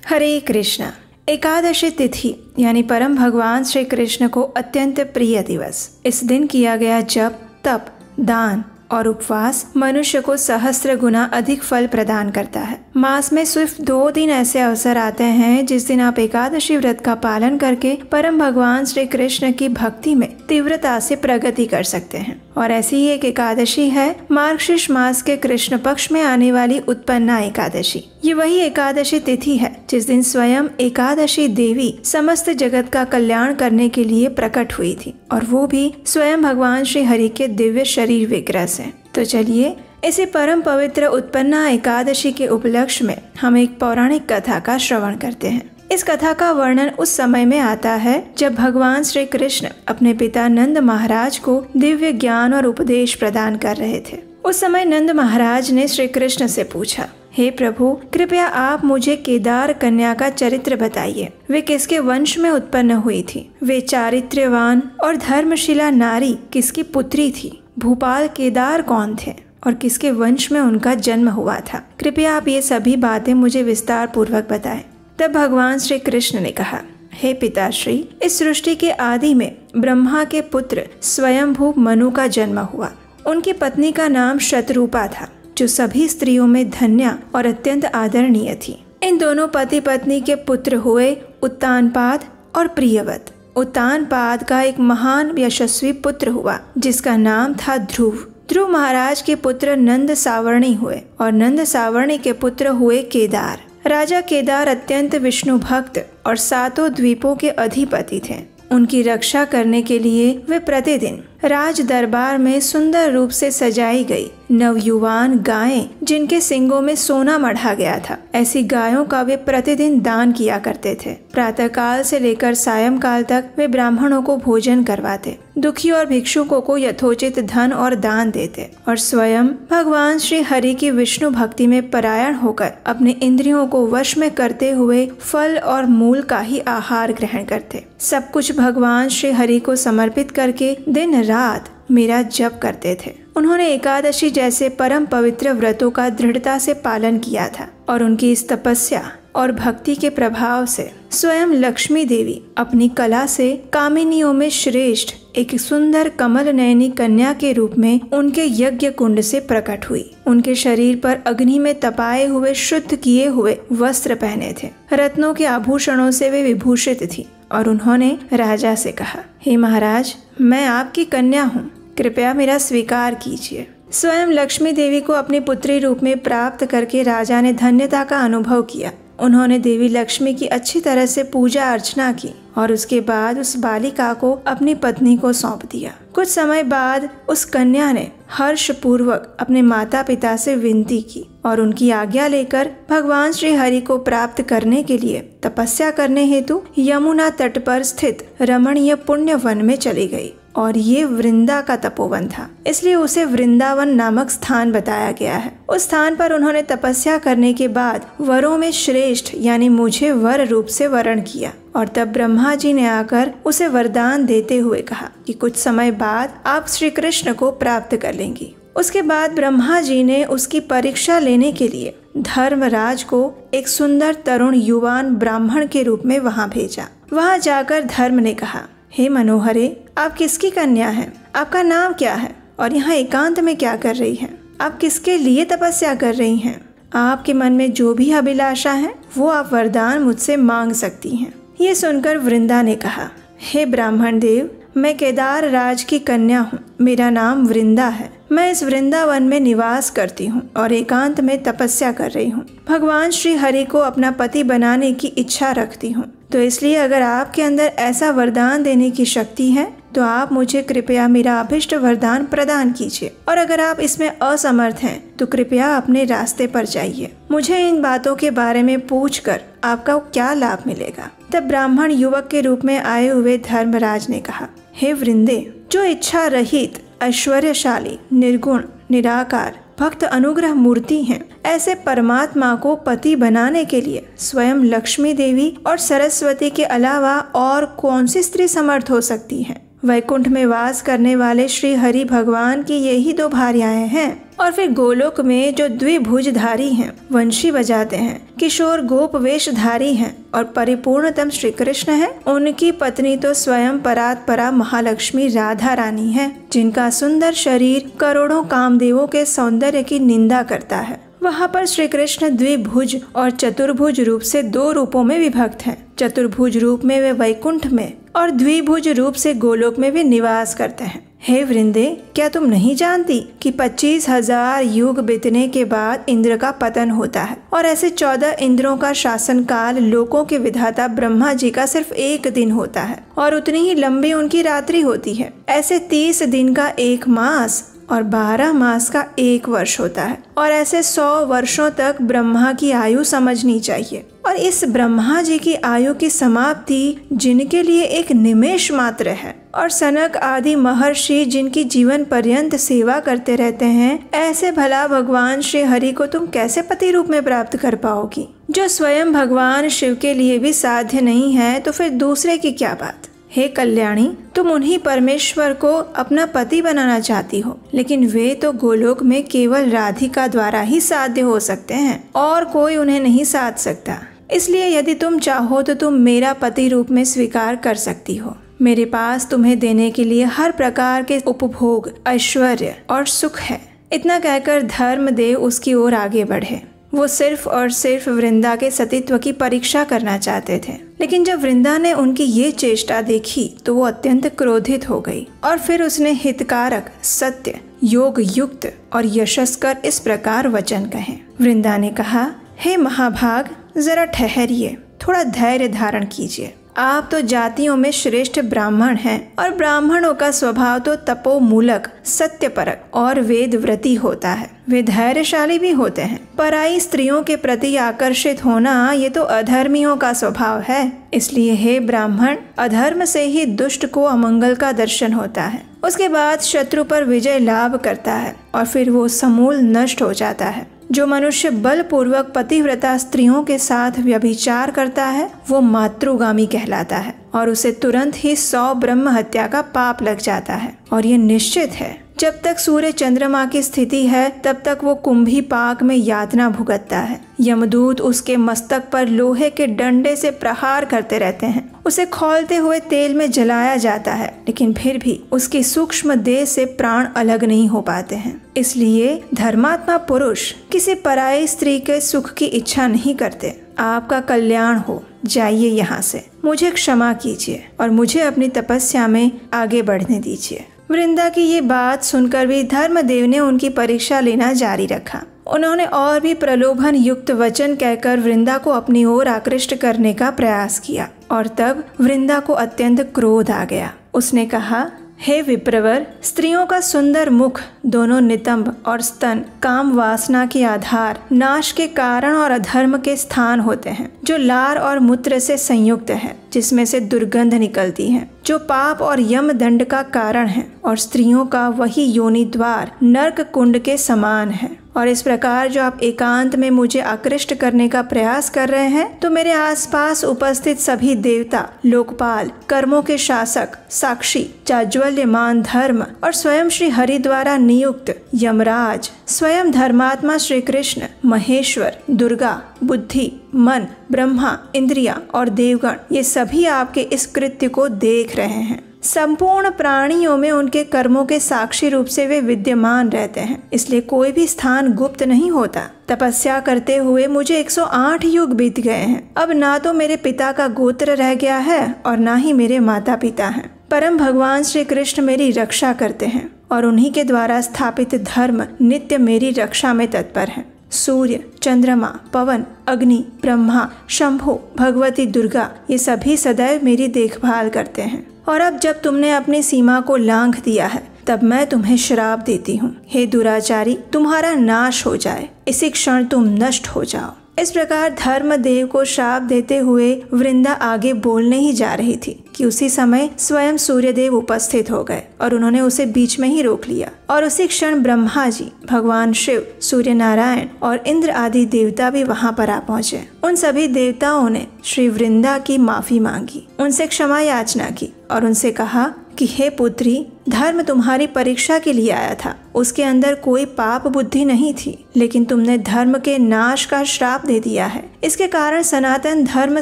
हरे कृष्णा। एकादशी तिथि यानी परम भगवान श्री कृष्ण को अत्यंत प्रिय दिवस। इस दिन किया गया जप, तप, दान और उपवास मनुष्य को सहस्त्र गुना अधिक फल प्रदान करता है। मास में सिर्फ 2 दिन ऐसे अवसर आते हैं जिस दिन आप एकादशी व्रत का पालन करके परम भगवान श्री कृष्ण की भक्ति में तीव्रता से प्रगति कर सकते हैं। और ऐसी ही एक एकादशी है मार्गशीर्ष मास के कृष्ण पक्ष में आने वाली उत्पन्ना एकादशी। ये वही एकादशी तिथि है जिस दिन स्वयं एकादशी देवी समस्त जगत का कल्याण करने के लिए प्रकट हुई थी, और वो भी स्वयं भगवान श्री हरि के दिव्य शरीर विग्रह से। तो चलिए इसी परम पवित्र उत्पन्ना एकादशी के उपलक्ष्य में हम एक पौराणिक कथा का श्रवण करते हैं। इस कथा का वर्णन उस समय में आता है जब भगवान श्री कृष्ण अपने पिता नंद महाराज को दिव्य ज्ञान और उपदेश प्रदान कर रहे थे। उस समय नंद महाराज ने श्री कृष्ण से पूछा, हे प्रभु, कृपया आप मुझे केदार कन्या का चरित्र बताइए। वे किसके वंश में उत्पन्न हुई थी? वे चारित्र्यवान और धर्मशिला नारी किसकी पुत्री थी? भूपाल केदार कौन थे और किसके वंश में उनका जन्म हुआ था? कृपया आप ये सभी बातें मुझे विस्तार पूर्वक बताएं। तब भगवान श्री कृष्ण ने कहा, हे पिताश्री, इस सृष्टि के आदि में ब्रह्मा के पुत्र स्वयंभू मनु का जन्म हुआ। उनकी पत्नी का नाम शतरूपा था, जो सभी स्त्रियों में धन्या और अत्यंत आदरणीय थी। इन दोनों पति पत्नी के पुत्र हुए उत्तानपाद और प्रियवत। उत्तानपाद का एक महान यशस्वी पुत्र हुआ जिसका नाम था ध्रुव। ध्रुव महाराज के पुत्र नंद सावर्णी हुए और नंद सावर्णी के पुत्र हुए केदार। राजा केदार अत्यंत विष्णु भक्त और 7 द्वीपों के अधिपति थे। उनकी रक्षा करने के लिए वे प्रतिदिन राज दरबार में सुंदर रूप से सजाई गई नवयुवान गायें, जिनके सींगों में सोना मढ़ा गया था, ऐसी गायों का वे प्रतिदिन दान किया करते थे। प्रातः काल से लेकर सायंकाल तक वे ब्राह्मणों को भोजन करवाते, दुखी और भिक्षुकों को यथोचित धन और दान देते और स्वयं भगवान श्री हरि की विष्णु भक्ति में परायण होकर अपने इंद्रियों को वश में करते हुए फल और मूल का ही आहार ग्रहण करते। सब कुछ भगवान श्री हरि को समर्पित करके दिन रात मेरा जप करते थे। उन्होंने एकादशी जैसे परम पवित्र व्रतों का दृढ़ता से पालन किया था और उनकी इस तपस्या और भक्ति के प्रभाव से स्वयं लक्ष्मी देवी अपनी कला से कामिनियों में श्रेष्ठ एक सुंदर कमल नयनी कन्या के रूप में उनके यज्ञ कुंड से प्रकट हुई। उनके शरीर पर अग्नि में तपाए हुए शुद्ध किए हुए वस्त्र पहने थे। रत्नों के आभूषणों से वे विभूषित थी और उन्होंने राजा से कहा, हे महाराज, मैं आपकी कन्या हूँ, कृपया मेरा स्वीकार कीजिए। स्वयं लक्ष्मी देवी को अपनी पुत्री रूप में प्राप्त करके राजा ने धन्यता का अनुभव किया। उन्होंने देवी लक्ष्मी की अच्छी तरह से पूजा अर्चना की और उसके बाद उस बालिका को अपनी पत्नी को सौंप दिया। कुछ समय बाद उस कन्या ने हर्ष पूर्वक अपने माता पिता से विनती की और उनकी आज्ञा लेकर भगवान श्री हरि को प्राप्त करने के लिए तपस्या करने हेतु यमुना तट पर स्थित रमणीय पुण्य वन में चली गई। और ये वृंदा का तपोवन था, इसलिए उसे वृंदावन नामक स्थान बताया गया है। उस स्थान पर उन्होंने तपस्या करने के बाद वरों में श्रेष्ठ यानी मुझे वर रूप से वरण किया और तब ब्रह्मा जी ने आकर उसे वरदान देते हुए कहा कि कुछ समय बाद आप श्री कृष्ण को प्राप्त कर लेंगी। उसके बाद ब्रह्मा जी ने उसकी परीक्षा लेने के लिए धर्मराज को एक सुंदर तरुण युवान ब्राह्मण के रूप में वहाँ भेजा। वहाँ जाकर धर्म ने कहा, हे मनोहरे, आप किसकी कन्या हैं? आपका नाम क्या है और यहाँ एकांत में क्या कर रही हैं? आप किसके लिए तपस्या कर रही हैं? आपके मन में जो भी अभिलाषा है वो आप वरदान मुझसे मांग सकती हैं। ये सुनकर वृंदा ने कहा, हे ब्राह्मण देव, मैं केदार राज की कन्या हूँ। मेरा नाम वृंदा है। मैं इस वृंदावन में निवास करती हूँ और एकांत में तपस्या कर रही हूँ। भगवान श्री हरि को अपना पति बनाने की इच्छा रखती हूँ। तो इसलिए अगर आपके अंदर ऐसा वरदान देने की शक्ति है तो आप मुझे कृपया मेरा अभिष्ट वरदान प्रदान कीजिए, और अगर आप इसमें असमर्थ हैं तो कृपया अपने रास्ते पर जाइए। मुझे इन बातों के बारे में पूछकर आपका क्या लाभ मिलेगा? तब ब्राह्मण युवक के रूप में आए हुए धर्मराज ने कहा, हे वृंदे, जो इच्छा रहित, ऐश्वर्यशाली, निर्गुण, निराकार, भक्त अनुग्रह मूर्ति हैं, ऐसे परमात्मा को पति बनाने के लिए स्वयं लक्ष्मी देवी और सरस्वती के अलावा और कौन सी स्त्री समर्थ हो सकती है? वैकुंठ में वास करने वाले श्री हरि भगवान की यही 2 भार्याएं हैं। और फिर गोलोक में जो द्विभुजधारी हैं, वंशी बजाते हैं, किशोर गोप वेशधारी हैं और परिपूर्णतम श्री कृष्ण हैं, उनकी पत्नी तो स्वयं परात्परा महालक्ष्मी राधा रानी है, जिनका सुंदर शरीर करोड़ों कामदेवों के सौंदर्य की निंदा करता है। वहाँ पर श्री कृष्ण द्विभुज और चतुर्भुज रूप से 2 रूपों में विभक्त हैं। चतुर्भुज रूप में वे वैकुंठ में और द्विभुज रूप से गोलोक में भी निवास करते हैं। हे वृंदे, क्या तुम नहीं जानती कि 25,000 युग बीतने के बाद इंद्र का पतन होता है और ऐसे 14 इंद्रों का शासन काल लोकों के विधाता ब्रह्मा जी का सिर्फ 1 दिन होता है और उतनी ही लंबी उनकी रात्रि होती है। ऐसे 30 दिन का 1 मास और 12 मास का 1 वर्ष होता है और ऐसे 100 वर्षों तक ब्रह्मा की आयु समझनी चाहिए। और इस ब्रह्मा जी की आयु की समाप्ति जिनके लिए एक निमेष मात्र है और सनक आदि महर्षि जिनकी जीवन पर्यंत सेवा करते रहते हैं, ऐसे भला भगवान श्री हरि को तुम कैसे पति रूप में प्राप्त कर पाओगी? जो स्वयं भगवान शिव के लिए भी साध्य नहीं है, तो फिर दूसरे की क्या बात। हे कल्याणी, तुम उन्हीं परमेश्वर को अपना पति बनाना चाहती हो, लेकिन वे तो गोलोक में केवल राधिका द्वारा ही साध्य हो सकते हैं और कोई उन्हें नहीं साध सकता। इसलिए यदि तुम चाहो तो तुम मेरा पति रूप में स्वीकार कर सकती हो। मेरे पास तुम्हें देने के लिए हर प्रकार के उपभोग, ऐश्वर्य और सुख है। इतना कहकर धर्मदेव उसकी ओर आगे बढ़े। वो सिर्फ और सिर्फ वृंदा के सतीत्व की परीक्षा करना चाहते थे, लेकिन जब वृंदा ने उनकी ये चेष्टा देखी तो वो अत्यंत क्रोधित हो गई और फिर उसने हितकारक, सत्य, योग युक्त और यशस्कर इस प्रकार वचन कहे। वृंदा ने कहा, हे महाभाग, जरा ठहरिए, थोड़ा धैर्य धारण कीजिए। आप तो जातियों में श्रेष्ठ ब्राह्मण हैं और ब्राह्मणों का स्वभाव तो तपोमूलक, सत्यपरक और वेदव्रती होता है। वे धैर्यशाली भी होते हैं। पराई स्त्रियों के प्रति आकर्षित होना ये तो अधर्मियों का स्वभाव है। इसलिए हे ब्राह्मण, अधर्म से ही दुष्ट को अमंगल का दर्शन होता है। उसके बाद शत्रु पर विजय लाभ करता है और फिर वो समूल नष्ट हो जाता है। जो मनुष्य बलपूर्वक पतिव्रता स्त्रियों के साथ व्यभिचार करता है, वो मातृगामी कहलाता है और उसे तुरंत ही 100 ब्रह्म हत्या का पाप लग जाता है। और ये निश्चित है, जब तक सूर्य चंद्रमा की स्थिति है तब तक वो कुंभी पाक में यातना भुगतता है। यमदूत उसके मस्तक पर लोहे के डंडे से प्रहार करते रहते हैं। उसे खौलते हुए तेल में जलाया जाता है, लेकिन फिर भी उसकी सूक्ष्म देह से प्राण अलग नहीं हो पाते हैं। इसलिए धर्मात्मा पुरुष किसी पराई स्त्री के सुख की इच्छा नहीं करते। आपका कल्याण हो, जाइए यहाँ से, मुझे क्षमा कीजिए और मुझे अपनी तपस्या में आगे बढ़ने दीजिए। वृंदा की ये बात सुनकर भी धर्मदेव ने उनकी परीक्षा लेना जारी रखा। उन्होंने और भी प्रलोभन युक्त वचन कहकर वृंदा को अपनी ओर आकृष्ट करने का प्रयास किया और तब वृंदा को अत्यंत क्रोध आ गया। उसने कहा, हे विप्रवर, स्त्रियों का सुंदर मुख, दोनों नितंब और स्तन काम वासना के आधार, नाश के कारण और अधर्म के स्थान होते हैं। जो लार और मूत्र से संयुक्त है, जिसमें से दुर्गंध निकलती है, जो पाप और यम दंड का कारण है, और स्त्रियों का वही योनि द्वार नरक कुंड के समान है। और इस प्रकार जो आप एकांत में मुझे आकृष्ट करने का प्रयास कर रहे हैं, तो मेरे आसपास उपस्थित सभी देवता, लोकपाल, कर्मों के शासक, साक्षी, चाज्वल्यमान धर्म और स्वयं श्री हरि द्वारा नियुक्त यमराज, स्वयं धर्मात्मा श्री कृष्ण, महेश्वर, दुर्गा, बुद्धि, मन, ब्रह्मा, इंद्रिया और देवगण, ये सभी आपके इस कृत्य को देख रहे हैं। संपूर्ण प्राणियों में उनके कर्मों के साक्षी रूप से वे विद्यमान रहते हैं, इसलिए कोई भी स्थान गुप्त नहीं होता। तपस्या करते हुए मुझे 108 युग बीत गए हैं। अब ना तो मेरे पिता का गोत्र रह गया है और ना ही मेरे माता पिता हैं। परम भगवान श्री कृष्ण मेरी रक्षा करते हैं और उन्हीं के द्वारा स्थापित धर्म नित्य मेरी रक्षा में तत्पर है। सूर्य, चंद्रमा, पवन, अग्नि, ब्रह्मा, शंभु, भगवती दुर्गा, ये सभी सदैव मेरी देखभाल करते हैं। और अब जब तुमने अपनी सीमा को लांघ दिया है, तब मैं तुम्हें श्राप देती हूँ। हे दुराचारी, तुम्हारा नाश हो जाए, इसी क्षण तुम नष्ट हो जाओ। इस प्रकार धर्मदेव को श्राप देते हुए वृंदा आगे बोलने ही जा रही थी कि उसी समय स्वयं सूर्यदेव उपस्थित हो गए और उन्होंने उसे बीच में ही रोक लिया। और उसी क्षण ब्रह्मा जी, भगवान शिव, सूर्य नारायण और इंद्र आदि देवता भी वहां पर आ पहुंचे। उन सभी देवताओं ने श्री वृंदा की माफी मांगी, उनसे क्षमा याचना की और उनसे कहा, कि हे पुत्री, धर्म तुम्हारी परीक्षा के लिए आया था। उसके अंदर कोई पाप बुद्धि नहीं थी, लेकिन तुमने धर्म के नाश का श्राप दे दिया है। इसके कारण सनातन धर्म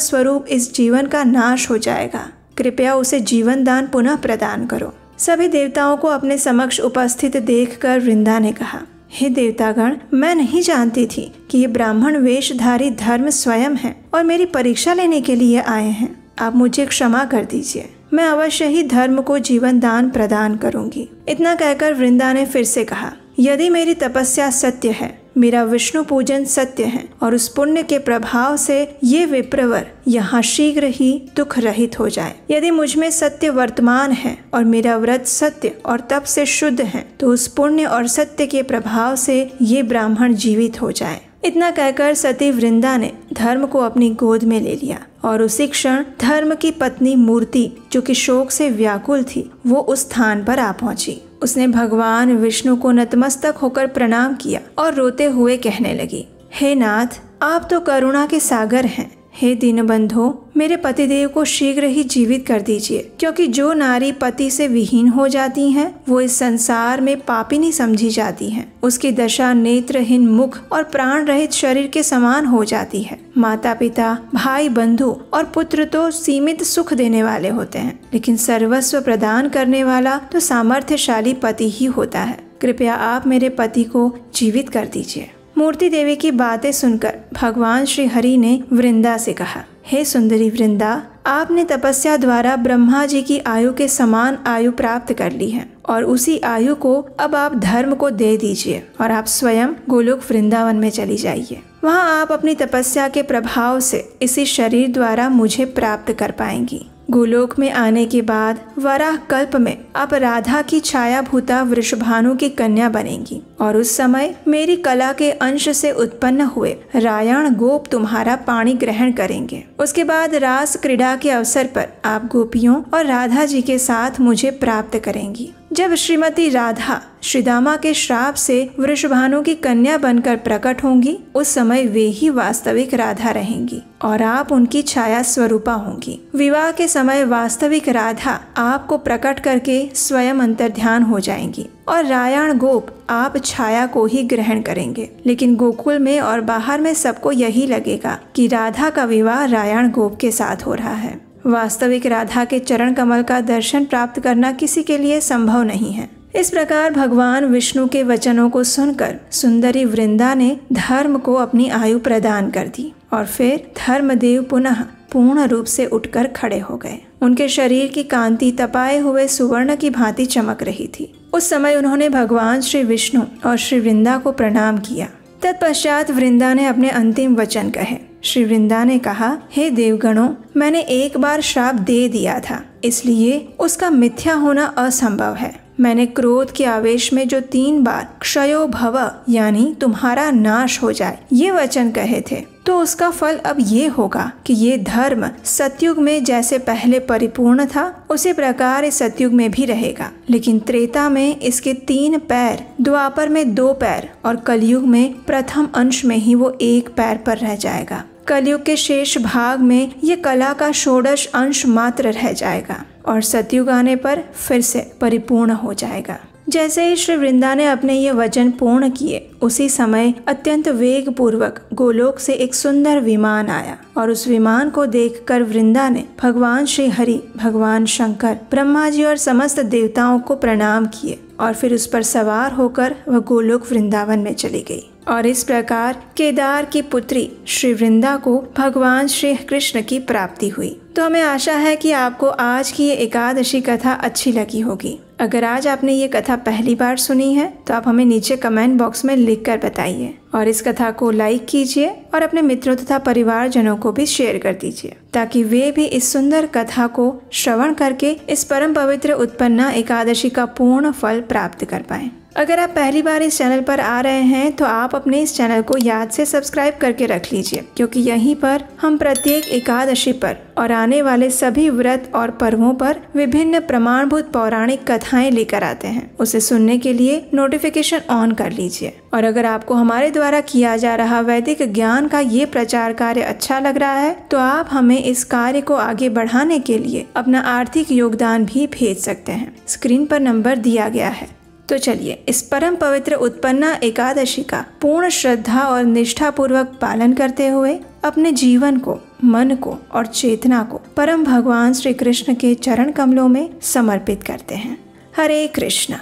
स्वरूप इस जीवन का नाश हो जाएगा। कृपया उसे जीवन दान पुनः प्रदान करो। सभी देवताओं को अपने समक्ष उपस्थित देखकर वृंदा ने कहा, हे देवतागण, मैं नहीं जानती थी कि ये ब्राह्मण वेशधारी धर्म स्वयं है और मेरी परीक्षा लेने के लिए आए हैं। आप मुझे क्षमा कर दीजिए, मैं अवश्य ही धर्म को जीवन दान प्रदान करूंगी। इतना कहकर वृंदा ने फिर से कहा, यदि मेरी तपस्या सत्य है, मेरा विष्णु पूजन सत्य है और उस पुण्य के प्रभाव से ये विप्रवर यहाँ शीघ्र ही दुख रहित हो जाए, यदि मुझ में सत्य वर्तमान है और मेरा व्रत सत्य और तप से शुद्ध है, तो उस पुण्य और सत्य के प्रभाव से ये ब्राह्मण जीवित हो जाए। इतना कहकर सती वृंदा ने धर्म को अपनी गोद में ले लिया और उसी क्षण धर्म की पत्नी मूर्ति, जो कि शोक से व्याकुल थी, वो उस स्थान पर आ पहुंची। उसने भगवान विष्णु को नतमस्तक होकर प्रणाम किया और रोते हुए कहने लगी, हे नाथ, आप तो करुणा के सागर हैं। हे दीनबंधो, मेरे पतिदेव को शीघ्र ही जीवित कर दीजिए, क्योंकि जो नारी पति से विहीन हो जाती हैं, वो इस संसार में पापिनी समझी जाती हैं। उसकी दशा नेत्रहीन मुख और प्राण रहित शरीर के समान हो जाती है। माता पिता, भाई बंधु और पुत्र तो सीमित सुख देने वाले होते हैं, लेकिन सर्वस्व प्रदान करने वाला तो सामर्थ्यशाली पति ही होता है। कृपया आप मेरे पति को जीवित कर दीजिए। मूर्ति देवी की बातें सुनकर भगवान श्री हरि ने वृंदा से कहा, हे सुंदरी वृंदा, आपने तपस्या द्वारा ब्रह्मा जी की आयु के समान आयु प्राप्त कर ली है और उसी आयु को अब आप धर्म को दे दीजिए और आप स्वयं गोलोक वृंदावन में चली जाइए। वहाँ आप अपनी तपस्या के प्रभाव से इसी शरीर द्वारा मुझे प्राप्त कर पाएंगी। गोलोक में आने के बाद वराह कल्प में आप राधा की छाया भूता वृषभानु की कन्या बनेंगी और उस समय मेरी कला के अंश से उत्पन्न हुए रायण गोप तुम्हारा पाणी ग्रहण करेंगे। उसके बाद रास क्रीड़ा के अवसर पर आप गोपियों और राधा जी के साथ मुझे प्राप्त करेंगी। जब श्रीमती राधा श्रीदामा के श्राप से वृषभानु की कन्या बनकर प्रकट होंगी, उस समय वे ही वास्तविक राधा रहेंगी और आप उनकी छाया स्वरूपा होंगी। विवाह के समय वास्तविक राधा आपको प्रकट करके स्वयं अंतर्ध्यान हो जाएंगी और रायण गोप आप छाया को ही ग्रहण करेंगे। लेकिन गोकुल में और बाहर में सबको यही लगेगा कि राधा का विवाह रायण गोप के साथ हो रहा है। वास्तविक राधा के चरण कमल का दर्शन प्राप्त करना किसी के लिए संभव नहीं है। इस प्रकार भगवान विष्णु के वचनों को सुनकर सुंदरी वृंदा ने धर्म को अपनी आयु प्रदान कर दी और फिर धर्मदेव पुनः पूर्ण रूप से उठकर खड़े हो गए। उनके शरीर की कांति तपाए हुए सुवर्ण की भांति चमक रही थी। उस समय उन्होंने भगवान श्री विष्णु और श्री वृंदा को प्रणाम किया। तत्पश्चात वृंदा ने अपने अंतिम वचन कहे। श्री वृंदा ने कहा, हे देवगणों, मैंने एक बार श्राप दे दिया था, इसलिए उसका मिथ्या होना असंभव है। मैंने क्रोध के आवेश में जो 3 बार क्षयो भव यानी तुम्हारा नाश हो जाए ये वचन कहे थे, तो उसका फल अब ये होगा कि ये धर्म सतयुग में जैसे पहले परिपूर्ण था उसी प्रकार इस सतयुग में भी रहेगा। लेकिन त्रेता में इसके 3 पैर, द्वापर में 2 पैर और कलयुग में प्रथम अंश में ही वो 1 पैर पर रह जाएगा। कलयुग के शेष भाग में ये कला का षोडश अंश मात्र रह जाएगा और सतयुग आने पर फिर से परिपूर्ण हो जाएगा। जैसे ही श्री वृंदा ने अपने ये वचन पूर्ण किए, उसी समय अत्यंत वेग पूर्वक गोलोक से एक सुंदर विमान आया और उस विमान को देखकर वृंदा ने भगवान श्री हरि, भगवान शंकर, ब्रह्मा जी और समस्त देवताओं को प्रणाम किए और फिर उस पर सवार होकर वह गोलोक वृंदावन में चली गई। और इस प्रकार केदार की पुत्री श्री वृंदा को भगवान श्री कृष्ण की प्राप्ति हुई। तो हमें आशा है कि आपको आज की ये एकादशी कथा अच्छी लगी होगी। अगर आज आपने ये कथा पहली बार सुनी है तो आप हमें नीचे कमेंट बॉक्स में लिखकर बताइए और इस कथा को लाइक कीजिए और अपने मित्रों तथा परिवारजनों को भी शेयर कर दीजिए ताकि वे भी इस सुंदर कथा को श्रवण करके इस परम पवित्र उत्पन्ना एकादशी का पूर्ण फल प्राप्त कर पाएं। अगर आप पहली बार इस चैनल पर आ रहे हैं तो आप अपने इस चैनल को याद से सब्सक्राइब करके रख लीजिए, क्योंकि यहीं पर हम प्रत्येक एकादशी पर और आने वाले सभी व्रत और पर्वों पर विभिन्न प्रमाणभूत पौराणिक कथाएं लेकर आते हैं। उसे सुनने के लिए नोटिफिकेशन ऑन कर लीजिए। और अगर आपको हमारे द्वारा किया जा रहा वैदिक ज्ञान का ये प्रचार कार्य अच्छा लग रहा है तो आप हमें इस कार्य को आगे बढ़ाने के लिए अपना आर्थिक योगदान भी भेज सकते हैं। स्क्रीन पर नंबर दिया गया है। तो चलिए इस परम पवित्र उत्पन्ना एकादशी का पूर्ण श्रद्धा और निष्ठा पूर्वक पालन करते हुए अपने जीवन को, मन को और चेतना को परम भगवान श्री कृष्ण के चरण कमलों में समर्पित करते हैं। हरे कृष्णा।